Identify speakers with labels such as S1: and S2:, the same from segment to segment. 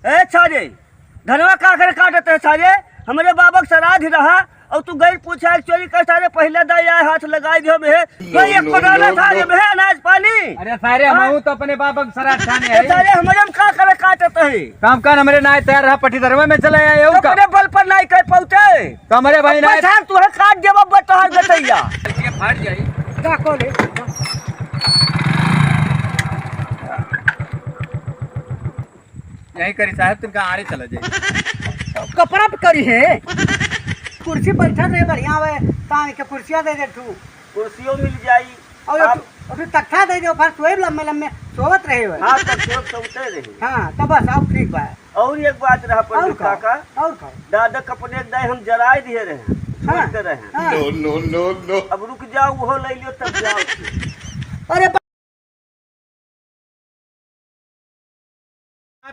S1: ए छाजे धनवा का करे काटत है छाजे हमारे बाबा का श्राद्ध रहा और तू गई पूछा चोरी कर सारे पहले दाया हाथ लगाई दियो में कोई एक कोडाना था ये में अनाज पानी।
S2: अरे सारे हम तो अपने बाबा का श्राद्ध खाने है
S1: सारे हमारे हम का करे काटत है
S2: काम का हमारे नाय तैयार रहा पट्टी दरवा में चले आए हो
S1: अपने बल पर नहीं कह पहुंचे
S2: तो हमारे भाई नाय
S1: तू है काट देब बतहर गटैया
S2: ये फाट जाई
S1: का कोले
S2: यही करी साहब तुम कहां आड़े चला जाए
S1: कपड़ा पे करी है कुर्सी बैठा रहे बढ़िया वे तान के कुर्सियां दे दे तू कुर्सियों मिल जाई और अभी तख्ता दे दो फिर सोए लम्बे लम्बे सोवत रहे हो। हां तब सोते रहे। हां तब बस अब ठीक बा। और एक बात रहा पर काका और का दादा कपने दाई हम जराए दिए रहे छोड़ के रहे। नो नो नो नो अब रुक जाओ वो ले लियो तब जाओ। अरे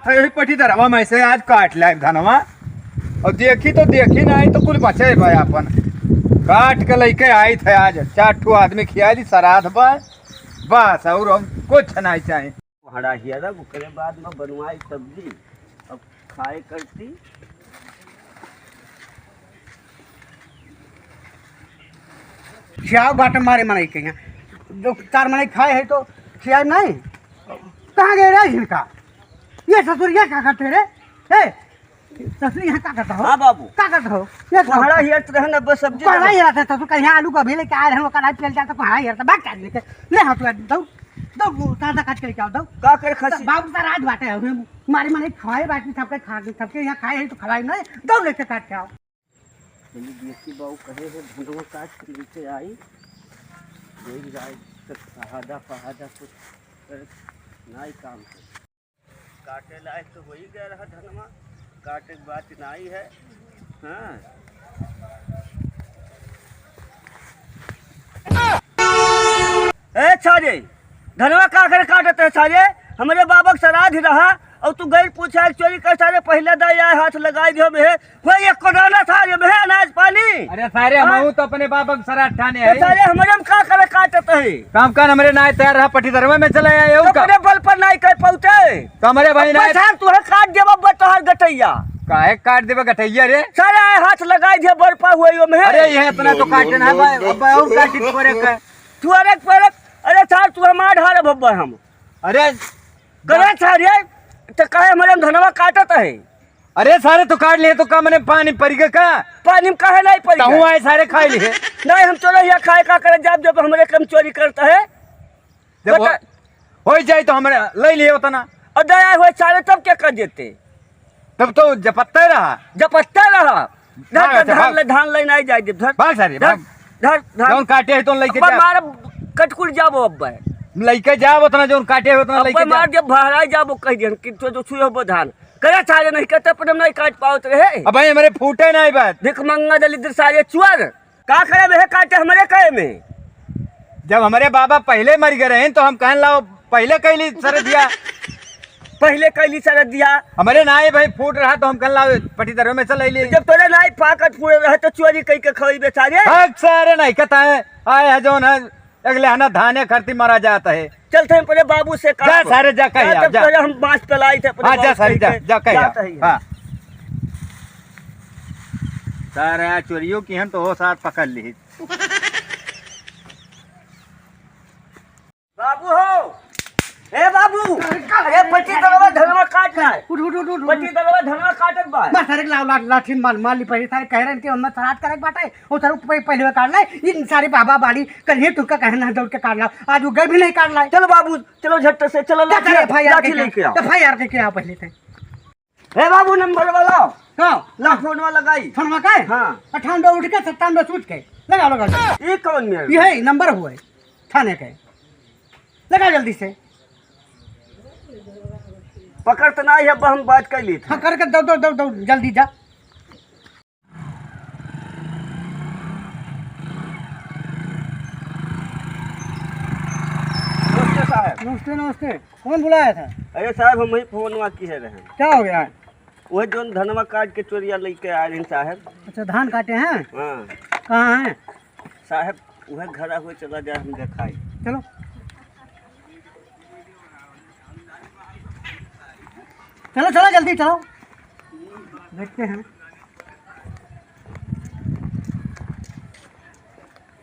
S2: थई पट्टी दरवा में से आज काट लाए धनवा और देखी तो देखी नहीं तो कुल बचे भाई अपन काट के लेके आई थे आज 4 आदमी खियाली श्राद्ध बस और हम कुछ नहीं चाहिए
S1: हड़ा हिया ना उसके बाद में बनवाई सब्जी अब खाए करती खियाओ बाट मारे मनाई के यहाँ जो 4 मनाई खाए है तो खिया नहीं कहाँ गए रे इनका ये ससुर ये क्या करते रे हे ससुर यहाँ क्या करता हो। हाँ बाबू क्या करता हो ये हड़ा हियर रहना बस सब्जी हड़ा हियर था ससुर कहीं आलू का भी लेके आए हैं वो कढ़ाई पेल जाता को हड़ा हियर था बात कर लेके ले हाथ लगा दो दो ताजा काट के क्या दो का कर खसी बाबू का रात बाटे है मारी माने खाए बाकी सबके खा के सबके यहाँ खाए हैं तो खवाई नहीं दो लेके काट के आओ चलिए देसी बाबू कहे है भुंडवा काट के नीचे आई देख जाए फहादा कुछ नहीं काम काटे लायक तो हो ही गया रहा धनमा काटे की बात नहीं है। हाँ ए छाजे धनवा का करे काटत है छाजे हमारे बाबा का श्राद्ध रहा और तू गई पूछा चोरी कर सारे पहले दाया हाथ लगाई दियो में कोई एक कोडाना था ये में अनाज पानी।
S2: अरे सारे हम तो अपने बाबा का श्राद्ध खाने है
S1: सारे हमारे हम का करे काटत है
S2: काम का हमारे नाय तैयार रहा पट्टी दरवा में चले आए हो
S1: अपने बल पर नहीं कह पहुंचे तो हमारे भाई नाय तू है काट देब बतहर गटैया
S2: काहे काट देबे गटैया रे
S1: सारे हाथ लगाई दियो बरपा हुई में। अरे
S2: ये इतना तो काटना है भाई अब और काटी परे का
S1: तू अरे सार तू हमार ढारे भब्बा हम
S2: अरे
S1: करे सारे तो कहे हमारे धनवा काटत है।
S2: अरे सारे तो काट लिए तो का मैंने पानी पड़ गया का
S1: पानी में कहे नहीं पड़ी
S2: हूँ आए सारे खा लिए
S1: नहीं हम चलो यहाँ खाए का करे जब हमारे कम चोरी करता है
S2: जब हो जाए तो हमारे ले लिए होता ना
S1: और दया हुए सारे तब क्या कर देते
S2: तब तो जपत्ता रहा
S1: धान ले नहीं जाए धर
S2: भाग सारे भाग
S1: धर
S2: काटे है तो लेके जा
S1: मार कटकुल जाबो अब
S2: लेके जाओ उतना जो काटे हो उतना लेके
S1: मार जब भराई जाबो कह दियन कि तो छुयो हो धान करे छाले नहीं करते पर नहीं काट पाओत रहे
S2: अब भाई हमारे फूटे नहीं बात
S1: भिख मंगा दलिद्र सारे चुअर का करे बे काटे हमारे कहे में
S2: जब हमारे बाबा पहले मर गए हैं तो हम कहन लाओ पहले कैली सर दिया हमारे नाई भाई फूट रहा तो हम कहन लाओ पट्टी दरवा में चल लिए
S1: जब तोरे नाई फाकत फूट रहा तो चोरी कई के खई बेचारे
S2: सारे नहीं कहता है आए है जो ना अगले आना धाने खरती मारा जाता है
S1: चलते हैं पहले बाबू से
S2: जा सारे जा कह
S1: जा हम बांस पलाई थे
S2: हां जा सारे जा कह हां सारे चोरियों की हम तो हो साथ पकड़ ली
S1: बाबू हो ए बाबू अरे पट्टी दरवा धनवा काट रहा है उठ पट्टी दरवा धनवा काटत बा बस अरे लाठी मार ली पड़ी सारे कह रहे हैं कि हम श्राद्ध करे बाटे ओ सर पहले काट ले इन सारे बाबा बाड़ी कल ही तुका कहना दौड़ के काट ला आज वो भी नहीं काट ला चलो बाबू चलो झट से चलो लाठी लेके आओ एफआईआर के आओ पहले से ए बाबू नंबर वाला हां ला फोन वाला लगाई फोन में काय हां 98 उठ के 97 सूट के लगा ये कौन में ये है नंबर हुआ है थाने के लगा जल्दी से पकड़ तो नहीं है हम बात कर ली हाँ करके दो जल्दी जा नमस्ते साहब नमस्ते कौन बुलाया था अरे साहब हम ही फोन की है रहे क्या हो गया वही जो धनवा काट के चोरिया लेके आए हैं साहब अच्छा धान काटे हैं हाँ कहाँ हैं साहब वह घरा हुए चला जाए हम दिखाई चलो चलो चलो जल्दी चलो, देखते हैं।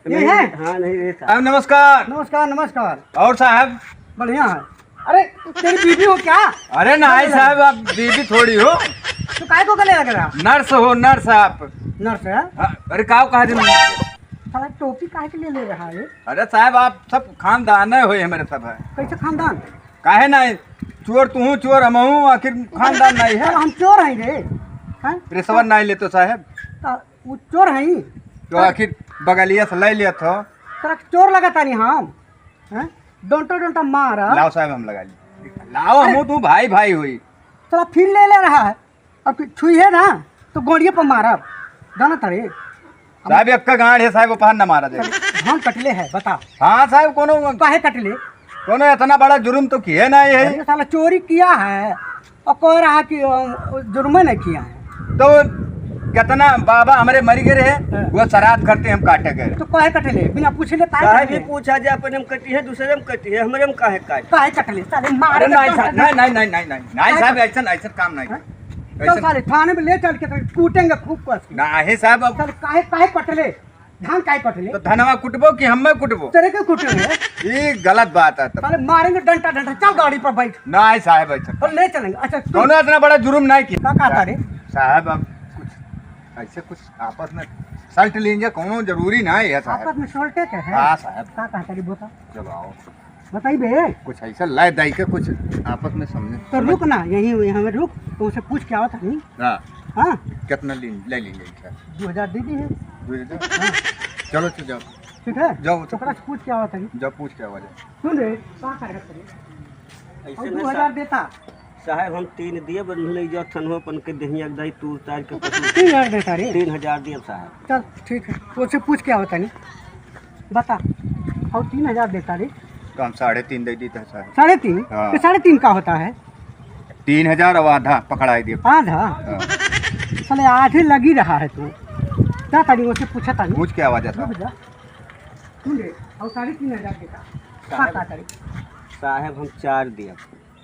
S1: ये है?
S3: हाँ नहीं ये
S2: साहब नमस्कार।
S1: नमस्कार नमस्कार।
S2: और साहब?
S1: बढ़िया है। अरे तेरी बीवी हो क्या?
S2: अरे नहीं साहब, आप बीबी थोड़ी हो,
S1: तो काय को गले लग रहा?
S2: नर्स हो, नर्स आप।
S1: नर्स है?
S2: हाँ, अरे का कहा दिन?
S1: साला टोपी काहे के लिए ले रहा है?
S2: अरे साहब आप सब खानदान हुए मेरे सब है।
S1: कैसे खानदान?
S2: काहे नहीं, चोर तू चोर हम हूँ, आखिर खानदान नहीं है।
S1: हम चोर हैं रे। हैं?
S2: रिश्वत नहीं ले तो साहब,
S1: वो चोर हैं।
S2: तो आखिर बगलिया से ले लिया था।
S1: तेरा चोर लगाता नहीं हम हैं? डोंटा मारा।
S2: लाओ साहब हम लगा लिए, लाओ हम तू भाई भाई हुई।
S1: चला फिर ले रहा है, अब छुई है ना तो गोड़िए पर मारा जाना तारे।
S2: साहब एक का गांड है साहब, उपहार न मारा दे।
S1: हम कटले है बता।
S2: हाँ साहब, कोनो
S1: काहे कटले?
S2: कोनो इतना बड़ा जुर्म तो किए नहीं है।
S1: अरे साला चोरी किया है और कह रहा कि जुर्म नहीं किया है।
S2: तो कितना बाबा हमारे मर गए रहे, वो श्राद्ध करते हम काटे गए।
S1: तो काहे कटले बिना पूछे ले?
S3: साहब ये पूछा जाए अपन हम कटी है, दूसरे हम कटी है, हमारे हम काहे काट?
S1: काहे कटले? साले
S2: अरे
S1: मारे
S2: नहीं साहब, नहीं साहब, ऐसा ऐसा काम नहीं।
S1: चल साले थाने में ले चल के कूटेंगे खूब कस के।
S2: नहीं साहब, अब
S1: साले काहे काहे कटले? धान काहे कटले?
S2: तो धनवा कुटबो कि हमें कुटबो?
S1: तेरे के कूटेंगे?
S2: ये गलत बात है। तब
S1: साले मारेंगे डंटा डंटा। चल गाड़ी पर बैठ
S2: नहीं साहब, ऐसा
S1: और ले चलेंगे। अच्छा तू
S2: कोनो इतना बड़ा जुर्म नहीं किया।
S1: का कहता रे?
S2: साहब अब कुछ ऐसे कुछ आपस में सल्ट लेंगे, कोनो जरूरी नहीं है साहब।
S1: आपस में सोल्टे के है?
S2: हाँ साहब,
S1: का कहता रे? बता
S2: चलो आओ,
S1: बताई बे।
S2: कुछ ऐसा लाई दाई के कुछ आपस में समझे।
S1: तो रुक ना, यहीं हमें रुक, तो उसे पूछ के आवत नहीं।
S2: हाँ,
S1: हाँ
S2: कितना ले लेंगे सर?
S1: 2000 दीदी है।
S2: 2000?
S1: हाँ
S2: चलो तो जाओ,
S1: ठीक है,
S2: जाओ
S1: तो ओकरा से पूछ के आवत नहीं।
S2: जाओ पूछ के आवाज।
S1: सुन रे का करत रे?
S3: ऐसे
S1: और
S3: नहीं
S1: 2000 देता।
S3: साहब हम 3 दिए बंधु ले जाओ थनवा अपन के दही अगदाई तूर तार के
S1: 3000 देता रे?
S3: 3000 दिए साहब।
S1: चल ठीक है, तो उससे पूछ के आवत नहीं। बता, और 3000 देता रे?
S2: तो हम 3.5 दे दी था साहब।
S1: 3.5?
S2: हाँ।
S1: तो 3.5 का होता है?
S2: 3000 और आधा पकड़ाई दिए।
S1: आधा?
S2: हाँ,
S1: साले आधे लगी रहा है तू। जा तारी उससे पूछा तारी।
S2: पूछ के आवाज
S1: रुक जा। सुन रे, और 3.5 देता। का तारी?
S3: साहब हम 4 दिए।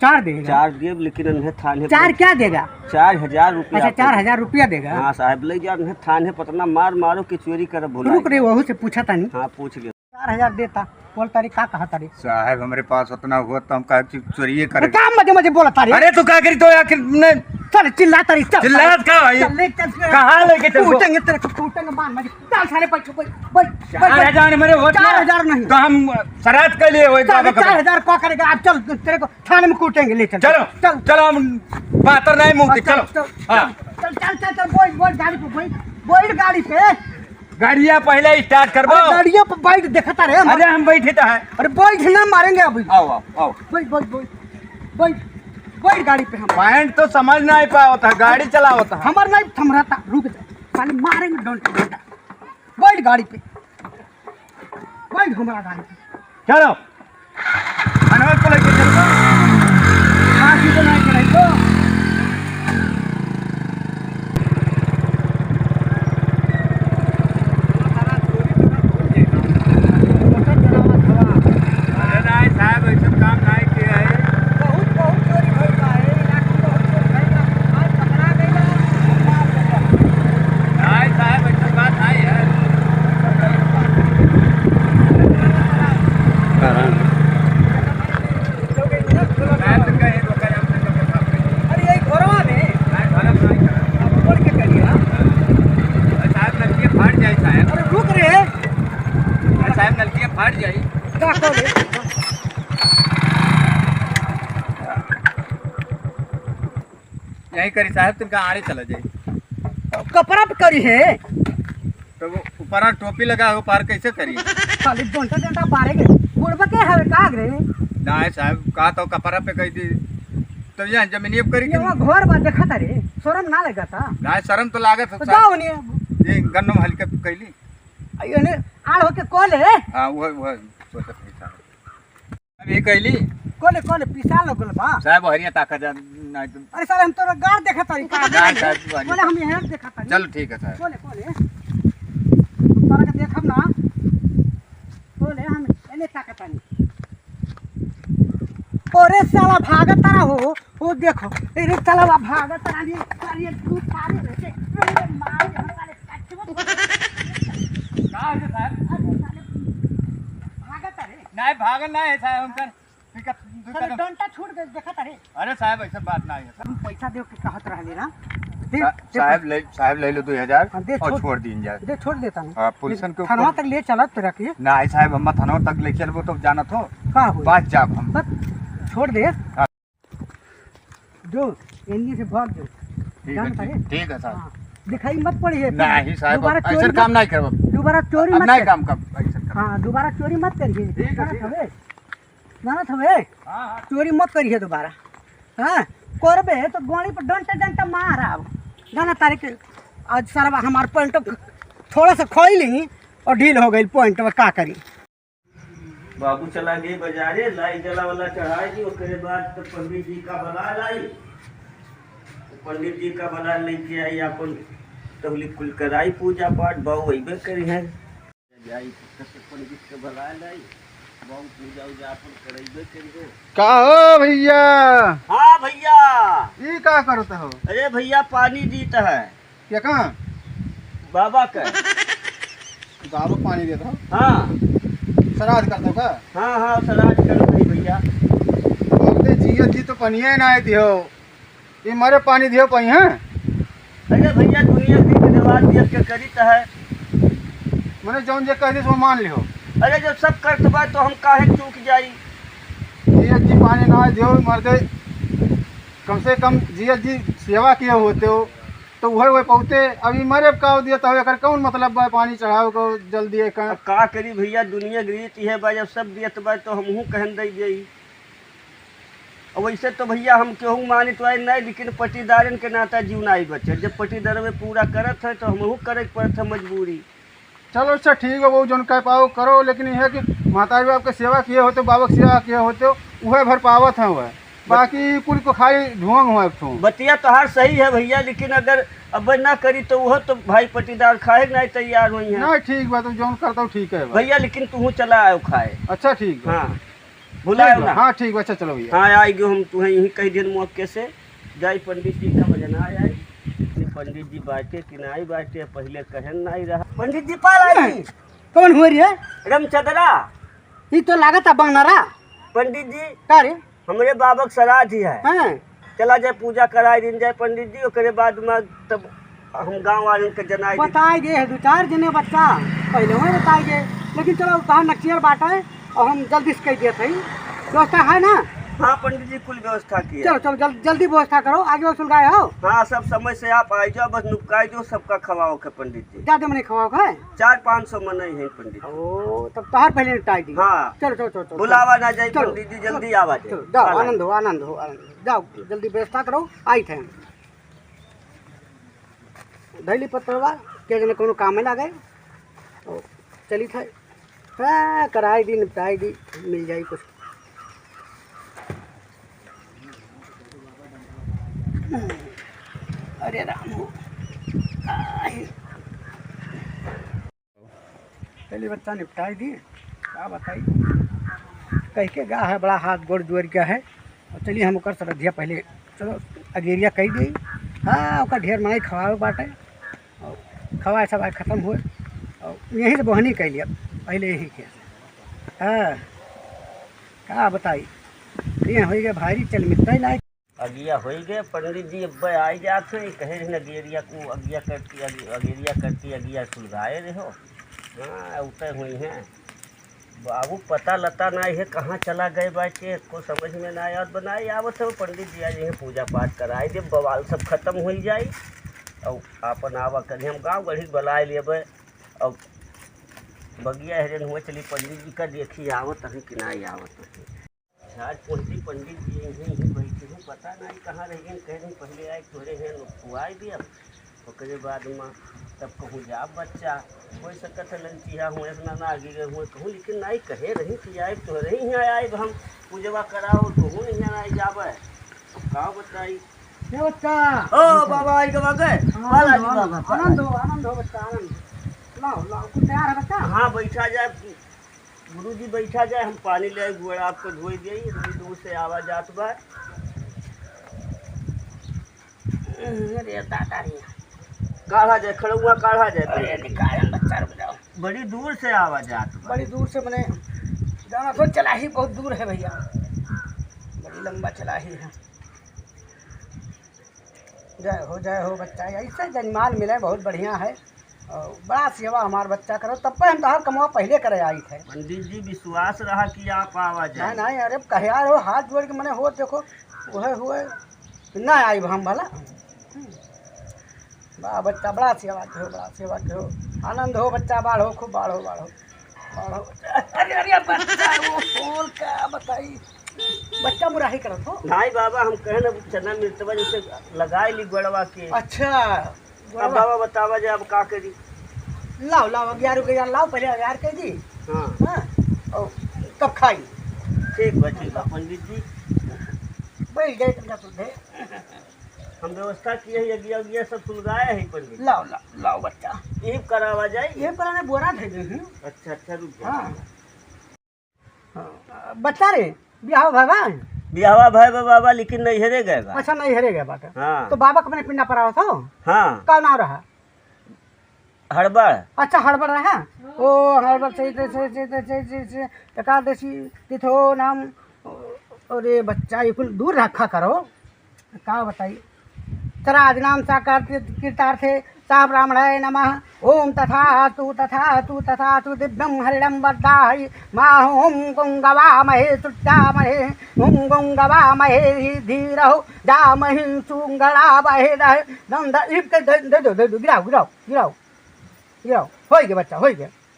S1: 4 देगा?
S3: 4 दिए, लेकिन उन्हें थाने
S1: 4 क्या देगा?
S3: 4000 रुपया।
S1: अच्छा 4000 रुपया देगा?
S3: हाँ साहब ले जाओ उन्हें थाने, पतना मार मारो कि चोरी कर भूला।
S1: रुक रे, वहू से पूछा तानी।
S3: हाँ पूछ लियो।
S1: 4000 देता, बोल तारी का कहा तारी?
S2: साहब हमारे पास उतना हुआ तो हम कहा कि चोरी करे।
S1: क्या मजे मजे बोला तारी?
S2: अरे तो क्या करी, तो आखिर ने
S1: चल चिल्ला तारी। चल
S2: चिल्लात का भाई?
S1: चल ले चल।
S2: कहाँ लेके चल?
S1: कूटेंगे तेरे को, कूटेंगे मार मजे। चल सारे पैसे बैठ
S2: 4000 मेरे होत ना।
S1: 4000 नहीं
S2: तो हम श्राद्ध के लिए हुए बाबा का।
S1: 4000 क्या करेगा? आप चल, तेरे को थाने में कूटेंगे। ले चल
S2: चलो
S1: चल
S2: चलो, हम बातर नहीं मुंह चलो। हाँ,
S1: चल चल चल चल, बैठ गाड़ी पे, बैठ गाड़ी पे।
S2: गाड़िया पहले स्टार्ट करबो।
S1: अरे गाड़िया पे बैठ, देखता रे।
S2: अरे हम बैठे तो है।
S1: अरे बैठ ना, मारेंगे अभी।
S2: आओ आओ आओ,
S1: बैठ बैठ बैठ बैठ बैठ गाड़ी पे। हम
S2: पॉइंट तो समझ नहीं पाया होता है, गाड़ी चला होता है।
S1: हमार नहीं थम रहा, रुक जा, खाली मारेंगे डंडा डंडा। बैठ गाड़ी पे, बैठ हमारा गाड़ी पे।
S2: चलो अनवर को लेके चलो।
S1: हाँ सीधे नहीं चलाई तो।
S2: अरे नहीं साहब, ऐसा काम नहीं किया है।
S1: बहुत बहुत चोरी होता है, इलाके में बहुत चोरी होता है। आज पकड़ा गया,
S2: नहीं साहब, ऐसा बात नहीं है। मैं तो कहीं रोका जाऊँ तो कभी साहब कहीं।
S1: अरे यही घरवा में
S2: मैं गलत नहीं कर रहा।
S1: अब बोल के करिए।
S2: साहब नलकी फाट जाए साहब।
S1: अरे रुक रे,
S2: साहब नलकी फाट जाए।
S1: क्या करोगे?
S2: यही करी साहब, तुमका आड़े चला जाए।
S1: कपड़ा पे करी है,
S2: तो वो ऊपर टोपी लगा हो, पार कैसे करिए?
S1: खाली डंडा डंडा मारेंगे। बुढ़वा के हवे का रे?
S2: नहीं साहब, कहा तो कपड़ा पे कही थी, तो यहाँ जमीनी अब करी
S1: ये वहाँ घर बा देखा था रे, शर्म ना लगा था?
S2: नहीं शर्म तो लागत है
S1: तो
S2: साहब।
S1: जाओ नहीं,
S2: ये गन्नम हल्के पे कैली।
S1: ये ने आड़ होके कोले
S2: हाँ वो सोचत है साहब। अब ये कैली
S1: कोले कोले पिसा लगल बा।
S2: साहब, हरिया ताका जा नहीं तो।
S1: अरे साले हम तोरा गाड़ देखा तारी का?
S2: गाड़ साहब, बारी।
S1: कोले हम यहाँ देखा तारी।
S2: चलो ठीक है साहब।
S1: कोले कोले तोरा के देखब ना, कोले हम एने ताका तानी। ओरे साला भागत तारा हो वो देखो अरे साला भागत तारा ये तू सारे रहते अरे मार दे साले कच्चे मत
S2: का है साहब
S1: भागत तारे
S2: नहीं भागल नहीं है साहब हमका
S1: साले डंटा छूट गए देखा तारे
S2: अरे साहब ऐसा बात नहीं है
S1: हम पैसा दे के कहत रहले ना
S2: साहब ले लो 2000
S1: हाँ, दे,
S2: और छोड़ दीन जाए
S1: दे छोड़ देता हूँ
S2: हाँ, पुलिसन के
S1: थाना
S2: ऊपर
S1: तक ले चला तेरा के
S2: नहीं साहब हम थाना तक ले चलबो तो जानत हो
S1: का हो
S2: बात जाब हम
S1: बस छोड़ दे
S2: हाँ।
S1: जो एनी से भाग जो जान तारे
S2: ठीक है साहब
S1: हाँ, दिखाई मत पड़ी है
S2: नहीं साहब
S1: दोबारा
S2: ऐसा
S1: चोरी
S2: काम
S1: मत-
S2: नहीं करब
S1: दोबारा चोरी
S2: अब
S1: मत
S2: नहीं
S1: कर।
S2: काम कब ऐसा काम
S1: हाँ दोबारा चोरी मत करिए
S2: ठीक है,
S1: जानत
S2: ठीक है।
S1: हवे जानत हवे
S2: हां हां
S1: चोरी मत करिए दोबारा हाँ करबे तो गोली पर डंटा डंटा मार अब जाना तारे के आज सारा हमार पॉइंट थोड़ा सा खोई ली और ढील हो गई पॉइंट में का करी
S3: बाबू चला गए बाजारे लाई जला वाला चढ़ाई दी उसके बाद तो पंडित जी का भला लाई पंडित जी का भला लेके आई अपन तबली कुल कराई पूजा पाठ बहु अबे करी है जाई तो पंडित के भला लाई बहु पूजा उजा अपन करैबे करी है
S2: का हो भैया
S3: हाँ भैया
S2: ई का करत हो
S3: अरे भैया पानी दीता है
S2: क्या कहां
S3: बाबा का
S2: बाबू पानी देता हो
S3: हाँ
S2: श्राद्ध करता हो का
S3: हाँ हाँ सराज कर दई भैया
S2: बोलते जिया जी तो पनिया ना दियो ये मारे पानी दियो पई हैं
S3: अरे भैया दुनिया की रिवाज देख के करी तो है
S2: मैंने जौन जे कह दे सो मान लियो
S3: अरे जब सब करत बा तो हम काहे चूक जाई
S2: जिया जी पानी ना दियो मर्दे कम से कम जिया जी सेवा किए होते हो तो वही पहुँचते अभी मरे का दिया तो एकर कौन मतलब बा पानी चढ़ाओ को जल्दी एक
S3: अब का करी भैया दुनिया रीति है बा जब सब दियत बा तो हमहू कहन दई गई और वैसे तो भैया हम केहू मानी तो आई नहीं लेकिन पटीदारन के नाता जीव नहीं बचे जब पटीदार में पूरा करत है तो हमहू करे के पड़त है मजबूरी
S2: चलो अच्छा ठीक है वो जौन कह पाओ करो लेकिन यह है कि माताजी बाप के सेवा किए होते बाबा की सेवा किए होते वह भर पावत है वह बाकी कुल को खाली ढुआंग हुआ एक
S3: बतिया तो हर सही है भैया लेकिन अगर अब ना करी तो वह तो भाई पटीदार खाए नहीं तैयार हुई है
S2: नहीं ठीक बात जौन करता हूँ ठीक है
S3: भैया लेकिन तू चला आयो खाए
S2: अच्छा ठीक है
S3: हाँ भुलायो ना
S2: हाँ ठीक है अच्छा चलो भैया
S3: हाँ आई गयो हम तुम्हें यहीं कह दिन मौके से जाई पंडित जी का भजन आई पंडित जी बाटे कि नहीं बाटे पहले कहन नहीं रहा पंडित जी पाल आई
S1: कौन हो रही है
S3: रमचंद्रा
S1: ये तो लागत है बनरा
S3: पंडित जी
S1: का रे
S3: हमरे बाबा के श्राद्ध ही है
S1: हाँ
S3: चला जाए पूजा कराई दिन जाए पंडित जी ओकरे बाद में तब हम गांव वाले के जनाई दी।
S1: बताए गए दो चार जने बच्चा पहले वही बताए गए लेकिन चलो कहाँ नक्सियर बाटा है और हम जल्दी से कह दिए थे व्यवस्था है ना
S3: हाँ पंडित जी कुल व्यवस्था की है
S1: चलो चलो जल्दी व्यवस्था करो आगे वसूल गए हो
S3: हाँ सब समय से आप आ जाओ बस नुपकाई दो सबका खवाओ के पंडित जी
S1: ज्यादा मैंने खवाओ है
S3: 400-500 मन ही है पंडित जी
S1: ओ तब तहार पहले निपटाई दी
S3: हाँ
S1: चलो चलो चलो
S3: बुलावा ना जाए
S1: चलो,
S3: पंडित जी जल्दी आवा जाए
S1: चलो जाओ आनंद हो आनंद हो आनंद हो। जाओ जल्दी व्यवस्था करो आई थे धैली पत्रवा के जने कोनो काम में लगे तो चली थे हाँ कराई दी निपटाई दी मिल जाई कुछ अरे राम हो पहले बच्चा निपटाई दी क्या बताई कह के गा है बड़ा हाथ गोड़ जोड़ के है और चलिए हम ओकर श्रद्धिया पहले चलो अगेरिया कही दी हाँ ओकर ढेर मनाई खवावे बाटे और खवाए सब खत्म हुए और यहीं से बहनी कह लिया पहले यही के हाँ क्या बताई ये हो गए भारी चल मिलता ही लायक
S3: अगिया हो गए पंडित जी अब आई जाते कहे रहे अगेरिया को अगिया करती अगिया सुलगाए रहो हाँ उतर हुई हैं बाबू पता लता नहीं है कहाँ चला गए बाटे को समझ में ना याद बनाई आवत है पंडित जी आज यहाँ पूजा पाठ कराए दे बवाल सब खत्म हो जाए और आपन आवा कहीं हम गाँव गढ़ी बुलाए लेबै और बगिया हरन हुए चली पंडित जी का देखी आवत है कि नहीं आवत है आज पहुँची पंडित जी यहीं बैठे हूँ पता नहीं कहाँ रह गए कह रही पहले आए थोड़े हैं खुआई दिया ओकरे बाद में तब कहूँ जा बच्चा हो सकत है लंचिया हुए इतना ना आगे गए हुए कहूँ लेकिन नहीं कहे रही कि आए तो रही ही आए हम पूजवा कराओ तो हूँ नहीं आए जावे कहाँ बताई
S1: बच्चा
S3: ओ बाबा आई गवा गए
S1: आनंद हो बच्चा आनंद लाओ लाओ कुछ तैयार है बच्चा
S3: हाँ बैठा जाए गुरुजी बैठा जाए, हम पानी ले गोड़ आपको धोई दिए, इतनी दूर से आवाज जात बा। अरे दादा रे, काढ़ा जाए, खड़ुआ काढ़ा जाए, अरे निकाल बच्चा, रुक जाओ, बड़ी दूर से आवाज जात बा।
S1: बड़ी दूर से मैंने जाना तो चला ही बहुत दूर है भैया, बड़ी लंबा चला ही है। जय हो बच्चा, ऐसे जन्माल मिले बहुत बढ़िया है, और बड़ा सेवा हमारा बच्चा करो, तब पर हम तो हर कमवा पहले करे आई थे।
S3: पंडित जी विश्वास रहा कि आप आवाज
S1: नहीं नहीं, अरे कहिया हो, हाथ जोड़ के मैंने हो देखो वह हुए ना आई हम भला। बड़ा बच्चा, बड़ा सेवा करो, बड़ा सेवा करो, आनंद हो बच्चा, बाढ़ो खूब, बाढ़ो बाढ़ो बाढ़ो। अरे अरे बच्चा वो फूल का बताई, बच्चा मुराही करो तो।
S3: नहीं बाबा, हम कहे ना चना मिर्तवा जैसे लगाए ली गोड़वा के।
S1: अच्छा
S3: अब बाबा बतावा जाए अब का करी।
S1: लाओ लाओ 11 रुपया लाओ, पहले 11 के जी।
S3: हाँ
S1: हाँ, और तब खाई।
S3: ठीक बा ठीक बा पंडित जी,
S1: बैठ गए तुमका सुधे।
S3: हम व्यवस्था किए है, यज्ञ यज्ञ सब सुलगाए है पंडित।
S1: लाओ लाओ लाओ बच्चा,
S3: यही करावा जाए।
S1: ये पुराने बोरा थे दे।
S3: अच्छा अच्छा, रुक
S1: हाँ
S3: जाओ।
S1: बच्चा रे बिहाव बाबा।
S3: बिहावा भाई बाबा, लेकिन नहीं हेरे गए बा।
S1: अच्छा नहीं हरे गया बात।
S3: हाँ
S1: तो बाबा को मैंने पिंडा पड़ा था,
S3: हाँ,
S1: का नाम रहा?
S3: हड़बड़।
S1: अच्छा हड़बड़ रहा। ओ हड़बड़ से एकादशी तिथो नाम। अरे बच्चा ये कुल दूर रखा करो, का बताइए। तराज नाम साकार कीर्तार्थे सा ब्राह्मणाय नमः। ओम तथा तु दिव्यं हरिणं वर्धाहि माहुं गुंगवामहे सुट्यामहे हुं गुंगवामहे धीरहो जामहि सुंगड़ावहे दंड इप दे दो गिराओ हो गया बच्चा, हो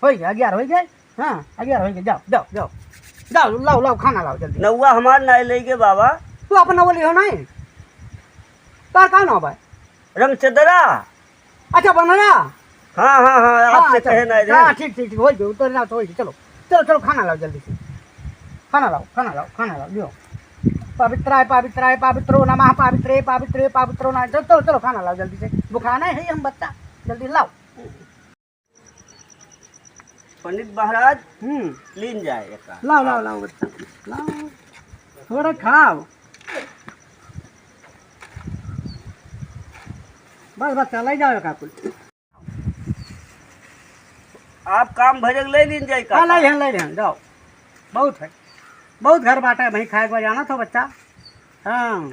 S1: गया 11 हो गए। हाँ 11 हो गए, जाओ लाओ खाना लाओ जल्दी।
S3: नौवा हमार नहीं लेगे बाबा।
S1: तू अपना बोली हो नहीं, तार का नाम है?
S3: रंग चदरा।
S1: अच्छा बनरा।
S3: हाँ हाँ हाँ, आपसे कहे नहीं।
S1: हाँ ठीक हो गया, उतर ना तो चलो खाना लाओ जल्दी से, खाना लाओ लियो। पवित्राय पवित्रो नमः, पवित्रो नमः। चलो खाना लाओ जल्दी से, बुखाना है हम बच्चा, जल्दी लाओ।
S3: पंडित महाराज लीन जाए एक।
S1: लाओ बच्चा लाओ, थोड़ा खाओ बस बच्चा ले जाओ का कुछ।
S3: आप काम भजक ले लीन जाए का।
S1: हाँ ले जाओ, बहुत है, बहुत घर बाटा है, वहीं खाए को जाना था बच्चा। हाँ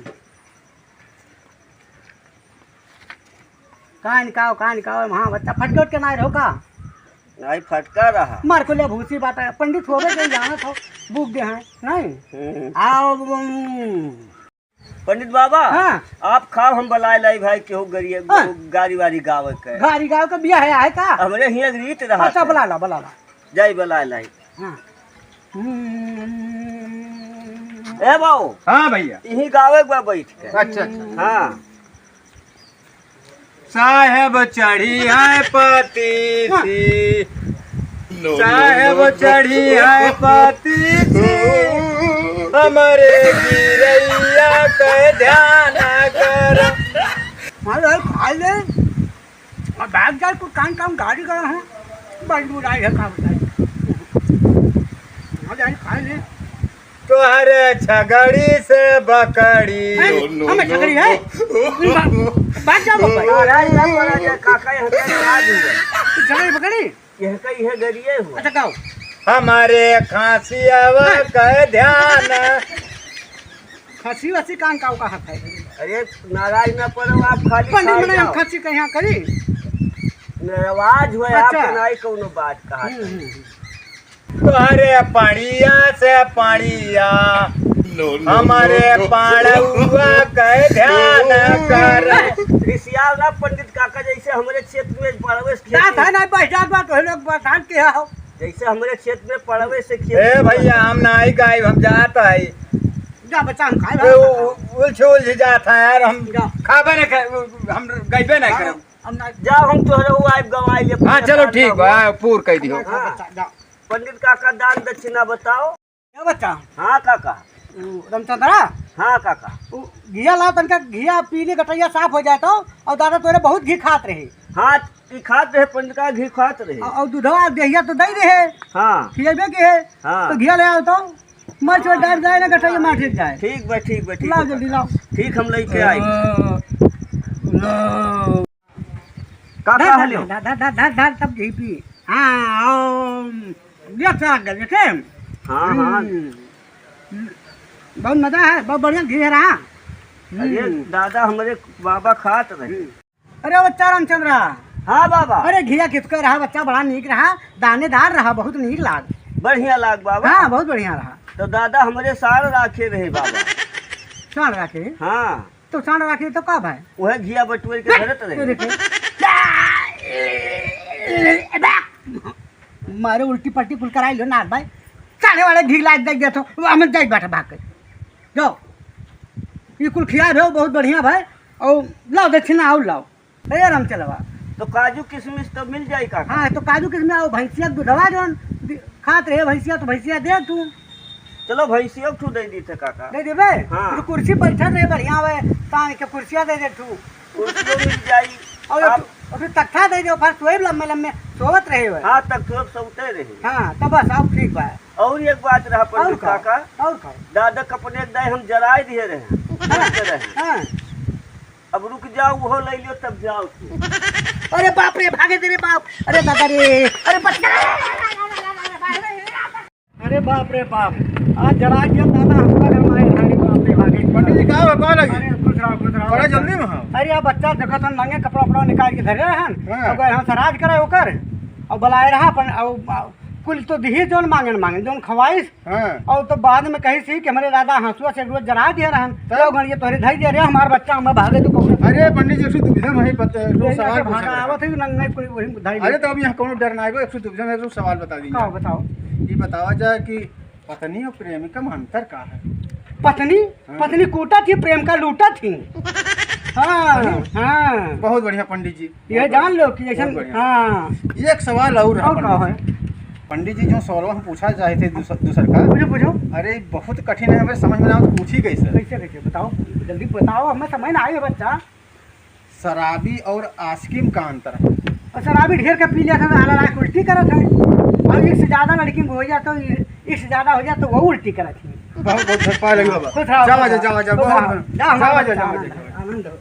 S1: कहाँ निकाओ हाँ बच्चा, फटकोट के ना रहो का
S3: नहीं फटका रहा।
S1: मार को ले भूसी बात है, पंडित हो गए जाना था, बुक दे हैं नहीं आओ।
S3: पंडित बाबा
S1: हाँ
S3: आप खाओ, हम बलाए लाई भाई केहू गाड़ी वाड़ी गाँव के।
S1: गाड़ी गाँव का बिया है का?
S3: हमरे हियाँ रीत रहा।
S1: अच्छा बुला ला
S3: जाई बलाए लाई।
S1: हाँ
S3: ए बाबू।
S2: हाँ भैया,
S3: यही गावे के बैठ के।
S2: अच्छा
S3: हाँ
S2: साहेब चढ़ी है पति सी, साहेब चढ़ी है पति सी, हमारे गिरैया के ध्यान कर।
S1: खाई ले और बैग जाए कुछ काम गाड़ी का है, बड़ी बुराई है का बताइए। खाई ले
S2: तुहरे छगड़ी से बकड़ी।
S1: हमें छगड़ी है, बैठ जाओ
S3: काका यहाँ
S1: छगड़ी बकड़ी।
S3: यह कहीं है गरिए हुआ।
S1: अच्छा गाओ।
S2: हमारे खांसियावा का ध्यान।
S1: खसी वसी कान का हाथ है।
S3: अरे नाराज न पड़ो आप, खाली
S1: पंडित मने हम खसी के यहाँ करी
S3: नरवाज हुए। आप नहीं कोनो बात कहा।
S2: तुहरे पानिया से पानिया, हमारे पाड़ुआ का ध्यान कर।
S3: ऋषिया ना पंडित काका, जैसे हमारे क्षेत्र में पड़वे से
S1: जात है ना बैठा बात हो लोग बता के आओ,
S3: जैसे हमारे क्षेत्र में पड़वे से
S2: ए भैया हम नहीं गाय, हम जाता है।
S1: जा बच्चा हम खाए
S2: उलझ जाता है यार, हम खाबे नहीं, हम गईबे नहीं करब।
S3: जाओ हम तोहरे आइब गवाई ले।
S2: हाँ चलो ठीक बा, पूर कह दियो।
S3: पंडित काका दान दक्षिणा बताओ।
S1: क्या बच्चा?
S3: हाँ काका।
S1: रामचंद्रा।
S3: हाँ काका।
S1: घिया लाओ, तनका घिया पीली गटैया साफ हो जाए तो। और दादा तोरे बहुत घी खात रहे,
S3: हाँ ई खात रहे पंडित का घी खात रहे।
S1: और दूधवा दहिया तो दई रहे
S3: हाँ
S1: खिलेबे के है
S3: हाँ
S1: तो घिया ले आओ तो मच में डर जाए ना गठैया मार ठीक जाए।
S3: ठीक बा ठीक बा ठीक
S1: लाओ
S3: बा।
S1: जल्दी लाओ।
S3: ठीक हम लेके आई काका हलो
S1: धर तब घी पी। हाँ देख आ गए देखे।
S3: हाँ हाँ
S1: बहुत मजा है बहुत बढ़िया घी है रहा।
S3: अरे दादा हमारे बाबा खात रहे।
S1: अरे बच्चा रामचंद्रा
S3: हाँ बाबा
S1: अरे घिया किसको रहा बच्चा बड़ा नीक रहा दानेदार रहा बहुत नीक लाग।
S3: बढ़िया लाग बाबा।
S1: हाँ बहुत बढ़िया रहा।
S3: तो दादा हमारे सार राखे रहे बाबा।
S1: साढ़ रखे
S3: हाँ
S1: तो साढ़ रखे तो कब है
S3: वह घिया बटुए के धरत रहे।
S1: मारे उल्टी पट्टी कुल कराई लो नाथ भाई साढ़े वाले घी लाद देख देतो हमें जाए बैठा भाग कर जाओ ये कुल खिया रहो बहुत बढ़िया भाई और लाओ दक्षिणा आओ लाओ अरे राम चलवा।
S3: तो काजू किशमिश तो मिल जाए काका।
S1: हाँ तो काजू किसमें आओ भैंसिया दूधवा जौन खात रहे भैंसिया तो भैंसिया दे तू
S3: चलो भैंसिया ठू दे दी थे काका।
S1: दे देबे।
S3: हाँ।
S1: तो कुर्सी बैठा रहे बढ़िया हुए तान के कुर्सिया दे दे तू
S3: कुर्सियों मिल जाई।
S1: और फिर तख्ता दे दो फिर सोए लम्बे लम्बे सोवत रहे हुए।
S3: हाँ तक तो सौते रहे।
S1: हाँ तो बस अब ठीक बा।
S3: और एक बात रहा
S1: और
S3: पंडित
S1: का
S3: काका
S1: और का
S3: दादा कपने दाई हम जराए दिए रहे रहे।
S1: हाँ
S3: अब रुक जाओ वो ले लियो तब जाओ तू।
S1: अरे बाप रे भागे तेरे बाप अरे दादा रे अरे बच्चा अरे बाप रे बाप आज जरा दिया दादा हमका घर में अरे बाप रे भागे।
S2: पंडित जी कहाँ बता लगी
S1: अरे खुश रहो
S2: बड़ा जल्दी में हाँ।
S1: अरे अब बच्चा देखो तो नंगे कपड़ा उपड़ा निकाल के धरे रहन
S2: हाँ।
S1: तो हम सराज करे ओकर और बुलाए रहा अपन कुल तो दिही जोन मांगे जोन खवाइश
S2: हाँ
S1: और तो बाद में कही सी कि हमारे दादा हंसुआ से रोज जरा दिया रहन तो गणिए तोहरे धई दे रे हमार बच्चा हमें भागे तू कौन
S2: अरे पंडित जी एक सौ दुविधा में ही सवाल पूछ
S1: भागा
S2: रहे हैं।
S1: आवत है नंगे कोई वही धई
S2: अरे तो अब यहाँ कौन डर ना आएगा एक सौ दुविधा में एक सवाल बता
S1: का
S2: दीजिए।
S1: बताओ
S2: ये बतावा जाए कि पत्नी और प्रेमिका में अंतर का है।
S1: पत्नी
S2: हाँ।
S1: पत्नी कूटा थी प्रेम का लूटा थी। हाँ हाँ
S2: बहुत बढ़िया पंडित जी
S1: ये जान लो कि ऐसा
S2: बहुत बढ़िया।
S1: हाँ
S2: एक सवाल और है
S1: और का है
S2: पंडित जी। पंडित जी जो सवाल हम पूछा चाहे थे दूसर का
S1: पूछो पूछो
S2: अरे बहुत कठिन है हमें समझ में ना तो पूछी गई सर।
S1: कैसे कैसे बताओ जल्दी बताओ हमें समझ ना आए बच्चा।
S2: शराबी और आस्किम का अंतर है।
S1: और शराबी ढेर का पी लिया था आला रात उल्टी करत है और एक से ज्यादा लड़की में हो जाता एक से ज्यादा हो जाता तो वो उल्टी करत है।
S2: बहुत बहुत धन्यवाद लगे बाबा।
S1: खुश रहो,
S2: जाओ
S1: खुश
S2: जाओ
S1: रहो।
S2: जाओ
S1: खुश रहो।
S2: जाओ
S1: जाओ,
S2: जाओ
S1: जाओ,
S2: जाओ
S1: आनंद हो।